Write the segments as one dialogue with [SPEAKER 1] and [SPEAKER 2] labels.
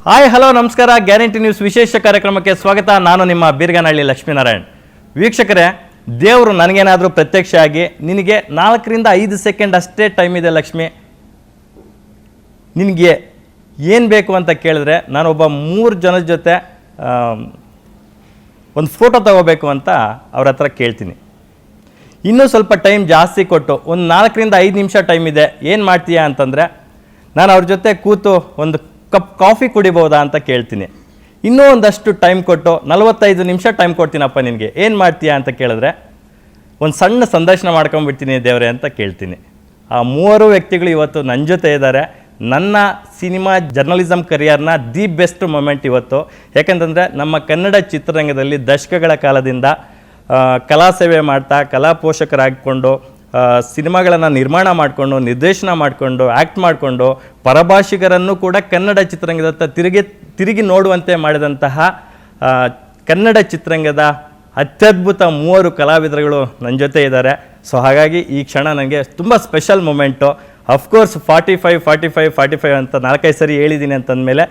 [SPEAKER 1] Hi hello ನಮಸ್ಕಾರ. Guarantee news ವಿಶೇಷ ಕಾರ್ಯಕ್ರಮಕ್ಕೆ ಸ್ವಾಗತ. ನಾನು ನಿಮ್ಮ ಬೀರ್ಗನಹಳ್ಳಿ ಲಕ್ಷ್ಮೀನಾರಾಯಣ್. ವೀಕ್ಷಕರೇ, ದೇವರು ನನಗೇನಾದರೂ ಪ್ರತ್ಯಕ್ಷ ಆಗಿ ನಿನಗೆ 4 ರಿಂದ 5 ಸೆಕೆಂಡ್ ಅಷ್ಟೇ ಟೈಮ್ ಇದೆ ಲಕ್ಷ್ಮಿ, ನಿನಗೆ ಏನು ಬೇಕು ಅಂತ ಕೇಳಿದ್ರೆ ನಾನೊಬ್ಬ 3 ಜನದ ಜೊತೆ ಒಂದು ಫೋಟೋ ತಗೋಬೇಕು ಅಂತ ಅವ್ರ ಹತ್ರ ಕೇಳ್ತೀನಿ. ಇನ್ನೂ ಸ್ವಲ್ಪ ಟೈಮ್ ಜಾಸ್ತಿ ಕೊಟ್ಟು ಒಂದು 4 ರಿಂದ 5 ನಿಮಿಷ ಟೈಮ್ ಇದೆ, ಏನು ಮಾಡ್ತೀಯಾ ಅಂತಂದರೆ ನಾನು ಅವ್ರ ಜೊತೆ ಕೂತು ಒಂದು ಕಪ್ ಕಾಫಿ ಕುಡಿಬೋದಾ ಅಂತ ಕೇಳ್ತೀನಿ. ಇನ್ನೂ ಒಂದಷ್ಟು ಟೈಮ್ ಕೊಟ್ಟು 45 ನಿಮಿಷ ಟೈಮ್ ಕೊಡ್ತೀನಪ್ಪ ನಿನಗೆ, ಏನು ಮಾಡ್ತೀಯಾ ಅಂತ ಕೇಳಿದ್ರೆ ಒಂದು ಸಣ್ಣ ಸಂದರ್ಶನ ಮಾಡ್ಕೊಂಡ್ಬಿಡ್ತೀನಿ ದೇವರೇ ಅಂತ ಕೇಳ್ತೀನಿ. ಆ 3 ವ್ಯಕ್ತಿಗಳು ಇವತ್ತು ನನ್ನ ಜೊತೆ ಇದ್ದಾರೆ. ನನ್ನ ಸಿನಿಮಾ ಜರ್ನಲಿಸಮ್ ಕರಿಯರ್ನ ದಿ ಬೆಸ್ಟ್ ಮೊಮೆಂಟ್ ಇವತ್ತು. ಯಾಕಂತಂದರೆ ನಮ್ಮ ಕನ್ನಡ ಚಿತ್ರರಂಗದಲ್ಲಿ ದಶಕಗಳ ಕಾಲದಿಂದ ಕಲಾ ಸೇವೆ ಮಾಡ್ತಾ ಕಲಾ ಪೋಷಕರಾಗಿಕೊಂಡು ಸಿನಿಮಾಗಳನ್ನು ನಿರ್ಮಾಣ ಮಾಡಿಕೊಂಡು ನಿರ್ದೇಶನ ಮಾಡಿಕೊಂಡು ಆ್ಯಕ್ಟ್ ಮಾಡಿಕೊಂಡು ಪರಭಾಷಿಗರನ್ನು ಕೂಡ ಕನ್ನಡ ಚಿತ್ರರಂಗದತ್ತ ತಿರುಗಿ ನೋಡುವಂತೆ ಮಾಡಿದಂತಹ ಕನ್ನಡ ಚಿತ್ರರಂಗದ ಅತ್ಯದ್ಭುತ 3 ಕಲಾವಿದರುಗಳು ನನ್ನ ಜೊತೆ ಇದ್ದಾರೆ. ಸೊ ಹಾಗಾಗಿ ಈ ಕ್ಷಣ ನನಗೆ ತುಂಬ ಸ್ಪೆಷಲ್ ಮೊಮೆಂಟು. ಅಫ್ಕೋರ್ಸ್ 45 ಅಂತ 4-5 ಸರಿ ಹೇಳಿದ್ದೀನಿ ಅಂತಂದಮೇಲೆ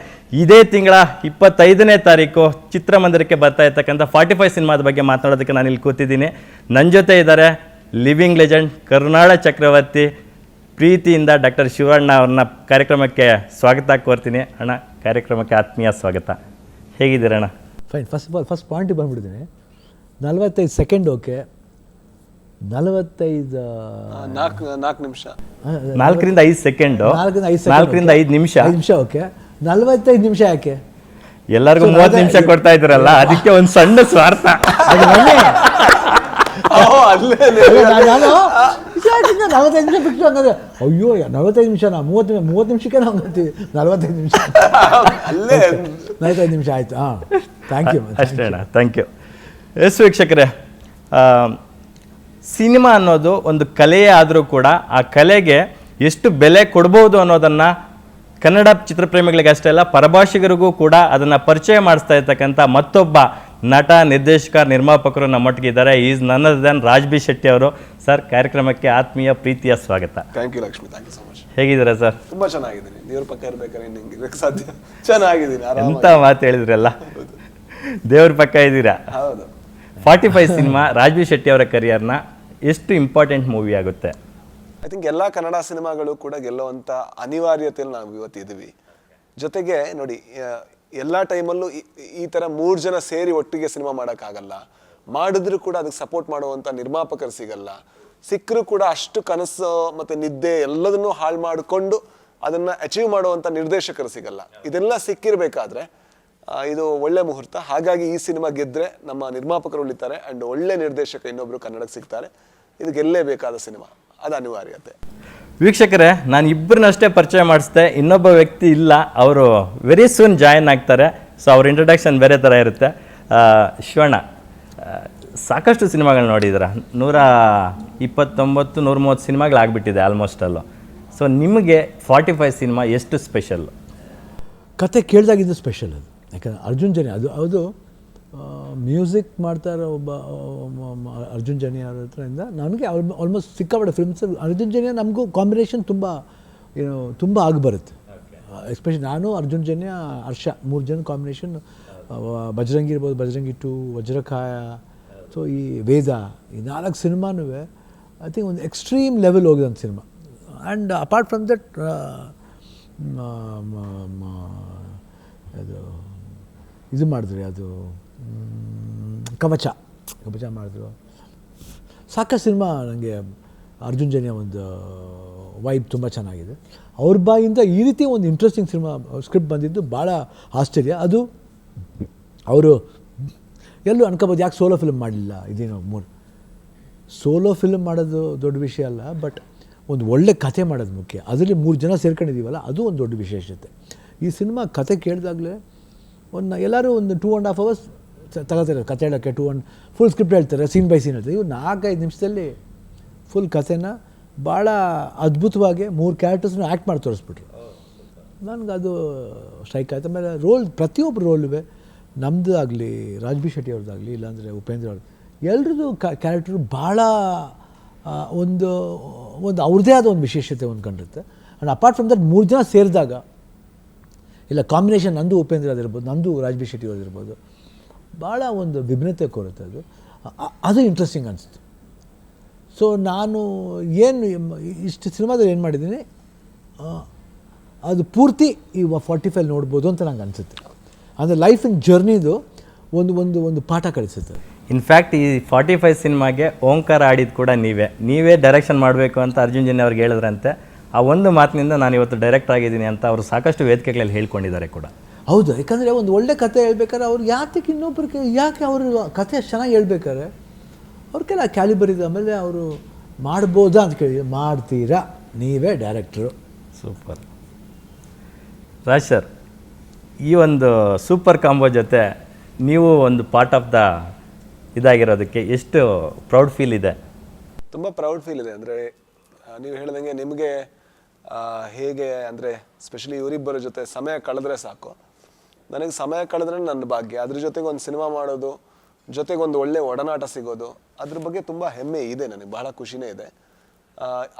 [SPEAKER 1] ಇದೇ ತಿಂಗಳ 25ನೇ ತಾರೀಕು ಚಿತ್ರಮಂದಿರಕ್ಕೆ ಬರ್ತಾ ಇರ್ತಕ್ಕಂಥ 45 ಸಿನಿಮಾದ ಬಗ್ಗೆ ಮಾತನಾಡೋದಕ್ಕೆ ನಾನು ಇಲ್ಲಿ ಕೂತಿದ್ದೀನಿ. ನನ್ನ ಜೊತೆ ಇದ್ದಾರೆ ಲಿವಿಂಗ್ ಲೆಜೆಂಡ್ ಕರುನಾಡ ಚಕ್ರವರ್ತಿ, ಪ್ರೀತಿಯಿಂದ ಡಾಕ್ಟರ್ ಶಿವಣ್ಣ ಅವ್ರನ್ನ ಕಾರ್ಯಕ್ರಮಕ್ಕೆ ಸ್ವಾಗತ ಕೋರ್ತೀನಿ. ಅಣ್ಣ, ಕಾರ್ಯಕ್ರಮಕ್ಕೆ ಆತ್ಮೀಯ ಸ್ವಾಗತ. ಹೇಗಿದ್ದೀರಣ್ಣ?
[SPEAKER 2] ಫೈನ್. ಫಸ್ಟ್ ಪಾಯಿಂಟಿಗೆ ಬಂದುಬಿಡ್ತೀನಿ. 45 ಸೆಕೆಂಡ್ ಓಕೆ, 45
[SPEAKER 3] 4 ನಿಮಿಷ,
[SPEAKER 1] 4 ರಿಂದ 5 ಸೆಕೆಂಡು, 4 ರಿಂದ 5 ನಿಮಿಷ
[SPEAKER 2] ಓಕೆ. 45 ನಿಮಿಷ ಯಾಕೆ?
[SPEAKER 1] ಎಲ್ಲರಿಗೂ 30 ನಿಮಿಷ ಕೊಡ್ತಾ ಇದ್ರಲ್ಲ, ಅದಕ್ಕೆ ಒಂದು ಸಣ್ಣ ಸ್ವಾರ್ಥ.
[SPEAKER 2] ನಾನು 45 ನಿಮಿಷ ಬಿಟ್ಟು ಹಂಗಂದ್ರೆ ಅಯ್ಯೋ 45 ನಿಮಿಷ, 30 ನಿಮಿಷಕ್ಕೆ ನಾವು ಹಂಗಂತೀವಿ. 45 ನಿಮಿಷ 45 ನಿಮಿಷ ಆಯಿತು. ಹಾಂ, ಥ್ಯಾಂಕ್ ಯು.
[SPEAKER 1] ಅಷ್ಟೇ ಅಣ್ಣ, ಥ್ಯಾಂಕ್ ಯು. ಎಸ್ ವೀಕ್ಷಕರೇ, ಸಿನಿಮಾ ಅನ್ನೋದು ಒಂದು ಕಲೆಯೇ ಆದರೂ ಕೂಡ ಆ ಕಲೆಗೆ ಎಷ್ಟು ಬೆಲೆ ಕೊಡ್ಬೋದು ಅನ್ನೋದನ್ನು ಕನ್ನಡ ಚಿತ್ರಪ್ರೇಮಿಗಳಿಗೆ ಅಷ್ಟೇ ಅಲ್ಲ, ಪರಭಾಷಿಗರಿಗೂ ಕೂಡ ಅದನ್ನು ಪರಿಚಯ ಮಾಡಿಸ್ತಾ ಇರ್ತಕ್ಕಂಥ ಮತ್ತೊಬ್ಬ ನಟ, ನಿರ್ದೇಶಕ, ನಿರ್ಮಾಪಕರು ನಮ್ಮೊಟ್ಟಿಗೆ ಇದ್ದಾರೆ. Is none other than Raj B Shetty ಅವರು. ಸರ್, ಕಾರ್ಯಕ್ರಮಕ್ಕೆ ಆತ್ಮೀಯ ಪ್ರೀತಿಯ ಸ್ವಾಗತ.
[SPEAKER 3] Thank you Lakshmi, thank you so much.
[SPEAKER 1] ಹೇಗಿದ್ದೀರಾ ಸರ್?
[SPEAKER 3] ತುಂಬ ಚೆನ್ನಾಗಿದ್ದೀನಿ. ದೇವ್ರ ಪಕ್ಕ ಇರ್ಬೇಕಾದ್ರೆ ನಿಂಗೆ ಇದಕ್ಕೆ ಸಾಧ್ಯ. ಚೆನ್ನಾಗಿದ್ದೀನಿ,
[SPEAKER 1] ಎಂತ ಮಾತು ಹೇಳಿದ್ರಲ್ಲ, ದೇವ್ರ ಪಕ್ಕ ಇದ್ದೀರಾ.
[SPEAKER 3] ಹೌದು.
[SPEAKER 1] 45 ಸಿನಿಮಾ ರಾಜ್ ಬಿ ಶೆಟ್ಟಿ ಅವರ ಕರಿಯರ್ನ ಎಷ್ಟು ಇಂಪಾರ್ಟೆಂಟ್ ಮೂವಿ ಆಗುತ್ತೆ?
[SPEAKER 3] ಐ ಥಿಂಕ್ ಎಲ್ಲ ಕನ್ನಡ ಸಿನಿಮಾಗಳು ಕೂಡ ಗೆಲ್ಲುವಂಥ ಅನಿವಾರ್ಯತೆಯಲ್ಲಿ ನಾವು ಇವತ್ತಿದ್ದೀವಿ. ಜೊತೆಗೆ ನೋಡಿ, ಎಲ್ಲ ಟೈಮಲ್ಲೂ ಈ ಥರ 3 ಜನ ಸೇರಿ ಒಟ್ಟಿಗೆ ಸಿನಿಮಾ ಮಾಡೋಕ್ಕಾಗಲ್ಲ. ಮಾಡಿದ್ರೂ ಕೂಡ ಅದಕ್ಕೆ ಸಪೋರ್ಟ್ ಮಾಡುವಂಥ ನಿರ್ಮಾಪಕರು ಸಿಗಲ್ಲ. ಸಿಕ್ಕರೂ ಕೂಡ ಅಷ್ಟು ಕನಸು ಮತ್ತು ನಿದ್ದೆ ಎಲ್ಲದನ್ನೂ ಹಾಳು ಮಾಡಿಕೊಂಡು ಅದನ್ನು ಅಚೀವ್ ಮಾಡುವಂಥ ನಿರ್ದೇಶಕರು ಸಿಗಲ್ಲ. ಇದೆಲ್ಲ ಸಿಕ್ಕಿರಬೇಕಾದ್ರೆ ಇದು ಒಳ್ಳೆ ಮುಹೂರ್ತ. ಹಾಗಾಗಿ ಈ ಸಿನಿಮಾ ಗೆದ್ದರೆ ನಮ್ಮ ನಿರ್ಮಾಪಕರು ಉಳಿತಾರೆ ಆ್ಯಂಡ್ ಒಳ್ಳೆ ನಿರ್ದೇಶಕ ಇನ್ನೊಬ್ಬರು ಕನ್ನಡಕ್ಕೆ ಸಿಗ್ತಾರೆ. ಇದು ಗೆಲ್ಲೇಬೇಕಾದ ಸಿನಿಮಾ, ಅದು ಅನಿವಾರ್ಯತೆ.
[SPEAKER 1] ವೀಕ್ಷಕರೇ, ನಾನು ಇಬ್ಬರನ್ನಷ್ಟೇ ಪರಿಚಯ ಮಾಡಿಸ್ದೆ, ಇನ್ನೊಬ್ಬ ವ್ಯಕ್ತಿ ಇಲ್ಲ. ಅವರು ವೆರಿ ಸೂನ್ ಜಾಯಿನ್ ಆಗ್ತಾರೆ. ಸೊ ಅವ್ರ ಇಂಟ್ರಡಕ್ಷನ್ ಬೇರೆ ಥರ ಇರುತ್ತೆ. ಶಿವಣ್ಣ, ಸಾಕಷ್ಟು ಸಿನಿಮಾಗಳು ನೋಡಿದ್ದೀರ, 129, 130 ಸಿನಿಮಾಗಳಾಗ್ಬಿಟ್ಟಿದೆ ಆಲ್ಮೋಸ್ಟ್ ಅಲ್ಲೂ. ಸೊ ನಿಮಗೆ 45 ಸಿನಿಮಾ ಎಷ್ಟು ಸ್ಪೆಷಲ್?
[SPEAKER 2] ಕತೆ ಕೇಳಿದಾಗಿದ್ದು ಸ್ಪೆಷಲ್ ಅದು. ಯಾಕಂದರೆ ಅರ್ಜುನ್ ಜನಿ ಅದು ಮ್ಯೂಸಿಕ್ ಮಾಡ್ತಾ ಇರೋ ಒಬ್ಬ ಅರ್ಜುನ್ ಜನಿ ಅವ್ರ ಹತ್ರದಿಂದ ನನಗೆ ಆಲ್ಮೋಸ್ಟ್ ಸಿಕ್ಕಾಪಟ್ಟೆ ಫಿಲ್ಮ್ಸ್ ಅರ್ಜುನ್ ಜನಿ ನಮಗೂ ಕಾಂಬಿನೇಷನ್ ತುಂಬ ಆಗಿಬರುತ್ತೆ. ಎಸ್ಪೆಷಲಿ ನಾನು, ಅರ್ಜುನ್ ಜನ್ಯ, ಹರ್ಷ 3 ಜನ ಕಾಂಬಿನೇಷನ್. ಬಜರಂಗಿ ಇರ್ಬೋದು, ಬಜರಂಗಿ 2, ವಜ್ರಕಾಯ, ಸೊ ಈ ವೇದ, ಈ 4 ಸಿನಿಮಾನೂ ಐ ಥಿಂಕ್ ಒಂದು ಎಕ್ಸ್ಟ್ರೀಮ್ ಲೆವೆಲ್ ಹೋಗಿದಂಥ cinema. And apart from that ಅದು ಇದು ಮಾಡಿದ್ರಿ, ಅದು ಕವಚ ಮಾಡಿದ್ರು. ಸಾಕಷ್ಟು ಸಿನಿಮಾ ನನಗೆ ಅರ್ಜುನ್ ಜನ್ಯ ಒಂದು ವೈಬ್ ತುಂಬ ಚೆನ್ನಾಗಿದೆ. ಅವ್ರ ಬಾಯಿಂದ ಈ ರೀತಿ ಒಂದು ಇಂಟ್ರೆಸ್ಟಿಂಗ್ ಸಿನಿಮಾ ಸ್ಕ್ರಿಪ್ಟ್ ಬಂದಿದ್ದು ಭಾಳ ಆಶ್ಚರ್ಯ. ಅದು ಅವರು ಎಲ್ಲೂ ಅನ್ಕೋಬೋದು ಯಾಕೆ ಸೋಲೋ ಫಿಲ್ಮ್ ಮಾಡಲಿಲ್ಲ. ಇದೇನೋ ಸೋಲೋ ಫಿಲ್ಮ್ ಮಾಡೋದು ದೊಡ್ಡ ವಿಷಯ ಅಲ್ಲ, ಬಟ್ ಒಂದು ಒಳ್ಳೆ ಕತೆ ಮಾಡೋದು ಮುಖ್ಯ. ಅದರಲ್ಲಿ 3 ಜನ ಸೇರ್ಕೊಂಡಿದ್ದೀವಲ್ಲ, ಅದು ಒಂದು ದೊಡ್ಡ ವಿಶೇಷತೆ. ಈ ಸಿನಿಮಾ ಕತೆ ಕೇಳಿದಾಗಲೇ ಎಲ್ಲರೂ ಒಂದು 2.5 hours ತಗೋತಾರೆ ಕತೆ ಹೇಳೋಕ್ಕೆ. ಫುಲ್ ಸ್ಕ್ರಿಪ್ಟ್ ಹೇಳ್ತಾರೆ, ಸೀನ್ ಬೈ ಸೀನ್ ಹೇಳ್ತಾರೆ. ಇವು 4-5 ನಿಮಿಷದಲ್ಲಿ ಫುಲ್ ಕಥೆನ ಭಾಳ ಅದ್ಭುತವಾಗಿ 3 ಕ್ಯಾರೆಕ್ಟರ್ಸ್ನ ಆ್ಯಕ್ಟ್ ಮಾಡಿ ತೋರಿಸ್ಬಿಟ್ರು. ನನಗದು ಸ್ಟ್ರೈಕ್ ಆಯ್ತು. ಆಮೇಲೆ ಪ್ರತಿಯೊಬ್ಬರು ರೋಲ್ವೇ, ನಮ್ಮದು ಆಗಲಿ, ರಾಜ್ ಬಿ ಶೆಟ್ಟಿ ಅವ್ರದ್ದಾಗಲಿ, ಇಲ್ಲಾಂದರೆ ಉಪೇಂದ್ರ ಅವ್ರದ್ದು, ಎಲ್ರದ್ದು ಕ್ಯಾರೆಕ್ಟರು ಭಾಳ ಒಂದು ಅವ್ರದ್ದೇ ಆದ ಒಂದು ವಿಶೇಷತೆ ಕಂಡಿರುತ್ತೆ. ಆ್ಯಂಡ್ ಅಪಾರ್ಟ್ ಫ್ರಮ್ ದಟ್ 3 ಜನ ಸೇರಿದಾಗ ಇಲ್ಲ ಕಾಂಬಿನೇಷನ್ ನಂದು ಉಪೇಂದ್ರ ಅದಿರ್ಬೋದು, ನಂದು ರಾಜ್ಬಿ ಶೆಟ್ಟಿ ಅವ್ರದಿರ್ಬೋದು, ಭಾಳ ಒಂದು ವಿಭಿನ್ನತೆ ಕೋರುತ್ತೆ ಅದು. ಅದು ಇಂಟ್ರೆಸ್ಟಿಂಗ್ ಅನಿಸ್ತು. ಸೊ ನಾನು ಏನು ಇಷ್ಟು ಸಿನಿಮಾದಲ್ಲಿ ಏನು ಮಾಡಿದ್ದೀನಿ ಅದು ಪೂರ್ತಿ ಈ 45 ನೋಡ್ಬೋದು ಅಂತ ನಂಗೆ ಅನಿಸುತ್ತೆ. ಅಂದರೆ ಲೈಫಿನ ಜರ್ನಿದು ಒಂದು ಒಂದು ಒಂದು ಪಾಠ ಕಲಿಸುತ್ತೆ.
[SPEAKER 1] ಇನ್ಫ್ಯಾಕ್ಟ್ ಈ 45 ಸಿನಿಮಾಗೆ ಓಂಕಾರ ಆಡಿದ್ದು ಕೂಡ ನೀವೇ ಡೈರೆಕ್ಷನ್ ಮಾಡಬೇಕು ಅಂತ ಅರ್ಜುನ್ ಜನ್ಯ ಅವ್ರಿಗೆ ಹೇಳಿದ್ರಂತೆ. ಆ ಒಂದು ಮಾತಿನಿಂದ ನಾನು ಇವತ್ತು ಡೈರೆಕ್ಟರ್ ಆಗಿದ್ದೀನಿ ಅಂತ ಅವರು ಸಾಕಷ್ಟು ವೇದಿಕೆಗಳಲ್ಲಿ ಹೇಳ್ಕೊಂಡಿದ್ದಾರೆ ಕೂಡ.
[SPEAKER 2] ಹೌದು, ಯಾಕಂದರೆ ಒಂದು ಒಳ್ಳೆ ಕತೆ ಹೇಳ್ಬೇಕಾದ್ರೆ ಅವ್ರು ಯಾತಕ್ಕೆ ಇನ್ನೊಬ್ಬರಿಗೆ ಯಾಕೆ ಅವರು ಕತೆ ಅಷ್ಟು ಚೆನ್ನಾಗಿ ಹೇಳ್ಬೇಕಾರೆ ಅವ್ರಿಗೆಲ್ಲ ಕ್ಯಾಲಿಬರ್ ಇದೆ. ಆಮೇಲೆ ಅವರು ಮಾಡ್ಬೋದಾ ಅಂತ ಕೇಳಿ, ಮಾಡ್ತೀರಾ, ನೀವೇ ಡೈರೆಕ್ಟ್ರು.
[SPEAKER 1] ಸೂಪರ್. ರಾಜ್ ಸರ್, ಈ ಒಂದು ಸೂಪರ್ ಕಾಂಬೋ ಜೊತೆ ನೀವು ಒಂದು ಪಾರ್ಟ್ ಆಫ್ ದ ಇದಾಗಿರೋದಕ್ಕೆ ಎಷ್ಟು ಪ್ರೌಡ್ ಫೀಲ್ ಇದೆ?
[SPEAKER 3] ತುಂಬ ಪ್ರೌಡ್ ಫೀಲ್ ಇದೆ. ಅಂದರೆ ನೀವು ಹೇಳ್ದಂಗೆ ನಿಮಗೆ ಹೇಗೆ ಅಂದರೆ ಸ್ಪೆಷಲಿ ಇವರಿಬ್ಬರ ಜೊತೆ ಸಮಯ ಕಳೆದ್ರೆ ಸಾಕು. ನನಗೆ ಸಮಯ ಕಳೆದ್ರೆ ನನ್ನ ಭಾಗ್ಯ. ಅದ್ರ ಜೊತೆಗೆ ಒಂದು ಸಿನಿಮಾ ಮಾಡೋದು, ಜೊತೆಗೆ ಒಂದು ಒಳ್ಳೆ ಒಡನಾಟ ಸಿಗೋದು, ಅದ್ರ ಬಗ್ಗೆ ತುಂಬ ಹೆಮ್ಮೆ ಇದೆ ನನಗೆ, ಬಹಳ ಖುಷಿನೇ ಇದೆ.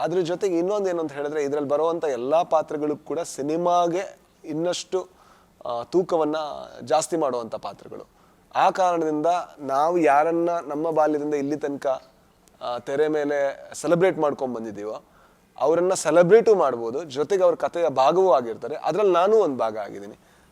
[SPEAKER 3] ಅದ್ರ ಜೊತೆಗೆ ಇನ್ನೊಂದು ಏನು ಅಂತ ಹೇಳಿದ್ರೆ, ಇದರಲ್ಲಿ ಬರುವಂಥ ಎಲ್ಲ ಪಾತ್ರಗಳು ಕೂಡ ಸಿನಿಮಾಗೆ ಇನ್ನಷ್ಟು ತೂಕವನ್ನು ಜಾಸ್ತಿ ಮಾಡುವಂಥ ಪಾತ್ರಗಳು. ಆ ಕಾರಣದಿಂದ ನಾವು ಯಾರನ್ನ ನಮ್ಮ ಬಾಲ್ಯದಿಂದ ಇಲ್ಲಿ ತನಕ ತೆರೆ ಮೇಲೆ ಸೆಲೆಬ್ರೇಟ್ ಮಾಡ್ಕೊಂಡು ಬಂದಿದ್ದೀವೋ ಅವರನ್ನು ಸೆಲೆಬ್ರೇಟು ಮಾಡ್ಬೋದು, ಜೊತೆಗೆ ಅವ್ರ ಕಥೆಯ ಭಾಗವೂ ಆಗಿರ್ತಾರೆ. ಅದರಲ್ಲಿ ನಾನೂ ಒಂದು ಭಾಗ ಆಗಿದ್ದೀನಿ.